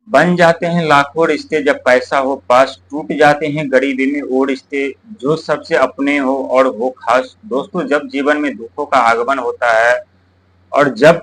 बन जाते हैं लाखों रिश्ते जब पैसा हो पास, टूट जाते हैं गरीबी में वो रिश्ते जो सबसे अपने हो और हो खास। दोस्तों, जब जीवन में दुखों का आगमन होता है और जब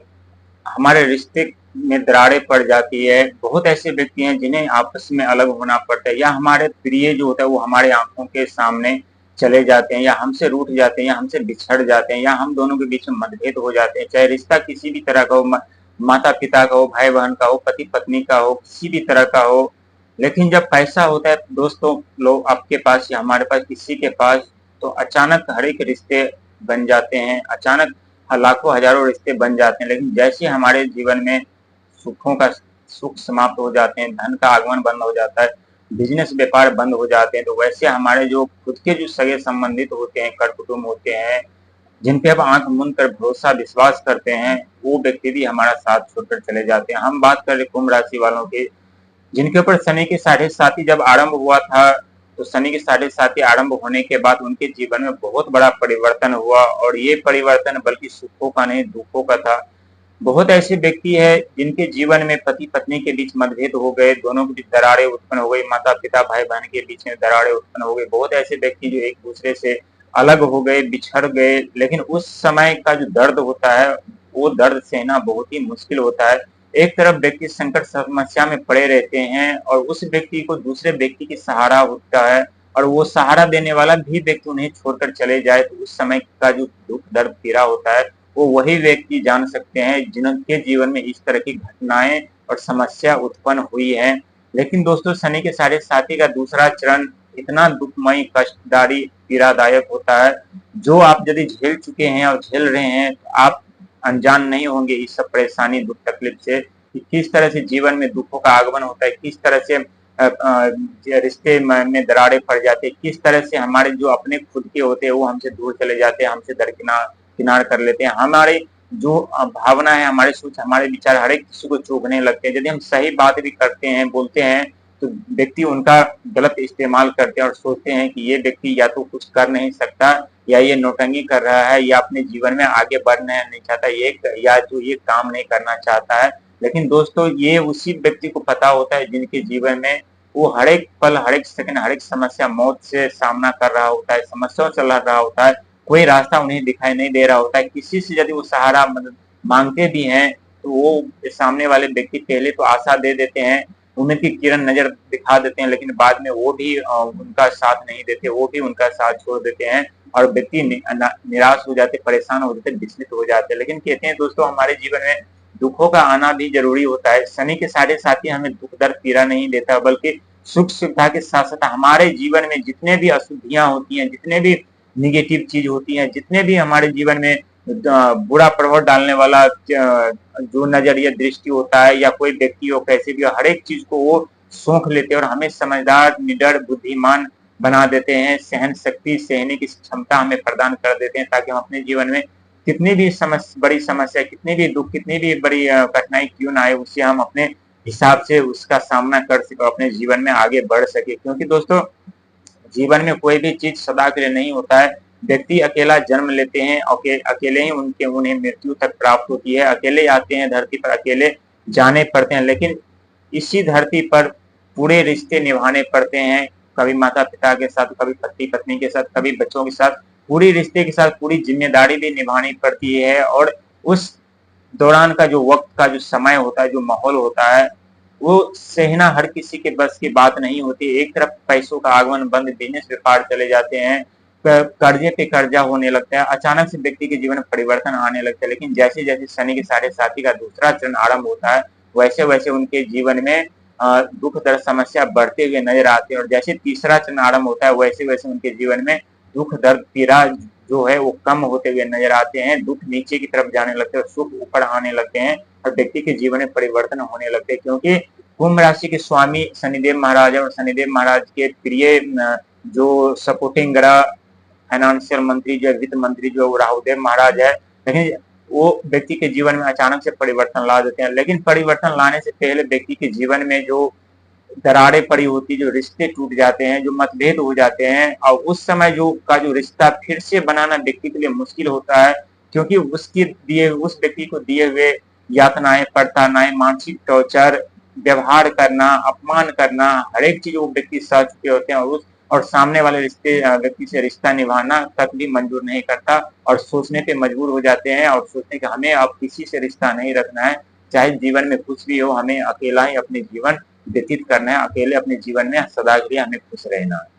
हमारे रिश्ते में दरारें पड़ जाती है, बहुत ऐसे व्यक्ति हैं जिन्हें आपस में अलग होना पड़ता है, या हमारे प्रिय जो होता है वो हमारे आंखों के सामने चले जाते हैं, या हमसे रूठ जाते हैं, या हमसे बिछड़ जाते हैं, या हम दोनों के बीच में मतभेद हो जाते हैं। चाहे रिश्ता किसी भी तरह का हो, माता पिता का हो, भाई बहन का हो, पति पत्नी का हो, किसी भी तरह का हो। लेकिन जब पैसा होता है दोस्तों, लोग आपके पास या हमारे पास किसी के पास, तो अचानक हर एक रिश्ते बन जाते हैं, अचानक लाखों हजारों रिश्ते बन जाते हैं। लेकिन जैसे हमारे जीवन में सुखों का सुख समाप्त हो जाते हैं, धन का आगमन बंद हो जाता है, बिजनेस व्यापार बंद हो जाते हैं, तो वैसे हमारे जो खुद के जो सगे संबंधित होते हैं, कर कुटुंब होते हैं, जिन पे अब आंख मूंद कर भरोसा विश्वास करते हैं, वो व्यक्ति भी हमारा साथ छोड़कर चले जाते हैं। हम बात कर रहे कुंभ राशि वालों की, जिनके ऊपर शनि की साढ़े साथी जब आरंभ हुआ था, तो शनि की साढ़े साथी आरंभ होने के बाद उनके जीवन में बहुत बड़ा परिवर्तन हुआ, और ये परिवर्तन बल्कि सुखों का नहीं दुखों का था। बहुत ऐसे व्यक्ति है जिनके जीवन में पति पत्नी के बीच मतभेद हो गए, दोनों के बीच दरारें उत्पन्न हो गई, माता पिता भाई बहन के बीच में दरारें उत्पन्न हो गई। बहुत ऐसे व्यक्ति जो एक दूसरे से अलग हो गए, बिछड़ गए। लेकिन उस समय का जो दर्द होता है, वो दर्द सहना बहुत ही मुश्किल होता है। एक तरफ व्यक्ति संकट समस्या में पड़े रहते हैं और उस व्यक्ति को दूसरे व्यक्ति की सहारा होता है, और वो सहारा देने वाला भी व्यक्ति उन्हें छोड़कर चले जाए, तो उस समय का जो दुख दर्द पीड़ा होता है, वो वही व्यक्ति जान सकते हैं जिनके जीवन में इस तरह की घटनाएं और समस्या उत्पन्न हुई है। लेकिन दोस्तों, शनि के साढ़े साथी का दूसरा चरण इतना दुखमय, कष्टदारी, पीड़ादायक होता है, जो आप यदि झेल चुके हैं और झेल रहे हैं, तो आप अनजान नहीं होंगे इस सब परेशानी दुख तकलीफ से, कि किस तरह से जीवन में दुखों का आगमन होता है, किस तरह से रिश्ते में दरारें पड़ जाती है, किस तरह से हमारे जो अपने खुद के होते हैं वो हमसे दूर चले जाते हैं, हमसे दरकिनार किनार कर लेते हैं। हमारे जो भावना है, हमारे सोच, हमारे विचार हर एक किसी को चुभने लगते हैं। यदि हम सही बात भी करते हैं, बोलते हैं, तो व्यक्ति उनका गलत इस्तेमाल करते हैं और सोचते हैं कि ये व्यक्ति या तो कुछ कर नहीं सकता, या ये नौटंकी कर रहा है, या अपने जीवन में आगे बढ़ना नहीं चाहता, ये या जो ये काम नहीं करना चाहता है। लेकिन दोस्तों, ये उसी व्यक्ति को पता होता है जिनके जीवन में वो हर एक पल, हर एक सेकंड, हर एक समस्या, मौत से सामना कर रहा होता है, समस्याओं से लड़ रहा होता है, कोई रास्ता उन्हें दिखाई नहीं दे रहा होता है। किसी से यदि वो सहारा मदद मांगते भी हैं, तो वो सामने वाले व्यक्ति पहले तो आशा दे देते हैं, उम्मीद की किरण नजर दिखा देते हैं, लेकिन बाद में वो भी उनका साथ नहीं देते, वो भी उनका साथ छोड़ देते हैं, और व्यक्ति निराश हो जाते, परेशान हो जाते, विचलित हो जाते हैं। लेकिन कहते हैं दोस्तों, हमारे जीवन में दुखों का आना भी जरूरी होता है। शनि के साढ़े साथी हमें दुख दर्द पीड़ा नहीं देता, बल्कि सुख सुविधा के साथ साथ हमारे जीवन में जितने भी अशुद्धियां होती हैं, जितने भी निगेटिव चीज होती हैं, जितने भी हमारे जीवन में बुरा प्रभाव डालने वाला जो नजरिया दृष्टि होता है, या कोई व्यक्ति हो कैसे भी हो, हर एक चीज को वो सोख लेते हैं और हमें समझदार, निडर, बुद्धिमान बना देते हैं। सहन शक्ति, सहने की क्षमता हमें प्रदान कर देते हैं, ताकि हम अपने जीवन में कितनी भी बड़ी समस्या, कितनी भी दुख, कितनी भी बड़ी कठिनाई क्यों ना आए, उससे हम अपने हिसाब से उसका सामना कर सके, अपने जीवन में आगे बढ़ सके। क्योंकि दोस्तों, जीवन में कोई भी चीज सदा के लिए नहीं होता है। व्यक्ति अकेला जन्म लेते हैं, अकेले ही उन्हें मृत्यु तक प्राप्त होती है, अकेले आते हैं धरती पर, अकेले जाने पड़ते हैं। लेकिन इसी धरती पर पूरे रिश्ते निभाने पड़ते हैं, कभी माता पिता के साथ, कभी पति पत्नी के साथ, कभी बच्चों के साथ, पूरी रिश्ते के साथ पूरी जिम्मेदारी भी निभानी पड़ती है। और उस दौरान का जो वक्त का जो समय होता है, जो माहौल होता है, वो सहना हर किसी के बस की बात नहीं होती। एक तरफ पैसों का आगमन बंद, बिजनेस व्यापार चले जाते हैं, कर्जे पे कर्जा होने लगता है, अचानक से व्यक्ति के जीवन में परिवर्तन आने लगता है। लेकिन जैसे जैसे शनि के साढ़े साथी का दूसरा चरण आरंभ होता है, वैसे वैसे उनके जीवन में दुख दर्द समस्या बढ़ते हुए नजर आते हैं, और जैसे तीसरा चरण आरंभ होता है, वैसे वैसे उनके जीवन में दुख दर्द पीड़ा जो है वो कम होते हुए नजर आते हैं, दुख नीचे की तरफ जाने लगते हैं, सुख ऊपर आने लगते हैं, और व्यक्ति के जीवन में परिवर्तन होने लगते हैं। क्योंकि कुंभ राशि के स्वामी शनिदेव महाराज है, और शनिदेव महाराज के प्रिय जो सपोर्टिंग ग्रह, फाइनेंशियल मंत्री जो वित्त मंत्री जो राहुदेव महाराज है, लेकिन वो व्यक्ति के जीवन में अचानक से परिवर्तन ला देते हैं। लेकिन परिवर्तन लाने से पहले व्यक्ति के जीवन में जो दरारें पड़ी होती, जो रिश्ते टूट जाते हैं, जो मतभेद हो जाते हैं, और उस समय जो रिश्ता फिर से बनाना व्यक्ति के लिए मुश्किल होता है। क्योंकि उस व्यक्ति को दिए हुए यातनाएं, प्रताड़नाएं, मानसिक टॉर्चर, व्यवहार करना, अपमान करना, हर एक चीज वो व्यक्ति सह चुके होते हैं और सामने वाले व्यक्ति से रिश्ता निभाना तक भी मंजूर नहीं करता और सोचने पे मजबूर हो जाते हैं और सोचते हैं कि हमें अब किसी से रिश्ता नहीं रखना है, चाहे जीवन में कुछ भी हो, हमें अकेला ही अपने जीवन व्यतीत करना है, अकेले अपने जीवन में सदा के लिए हमें खुश रहना है।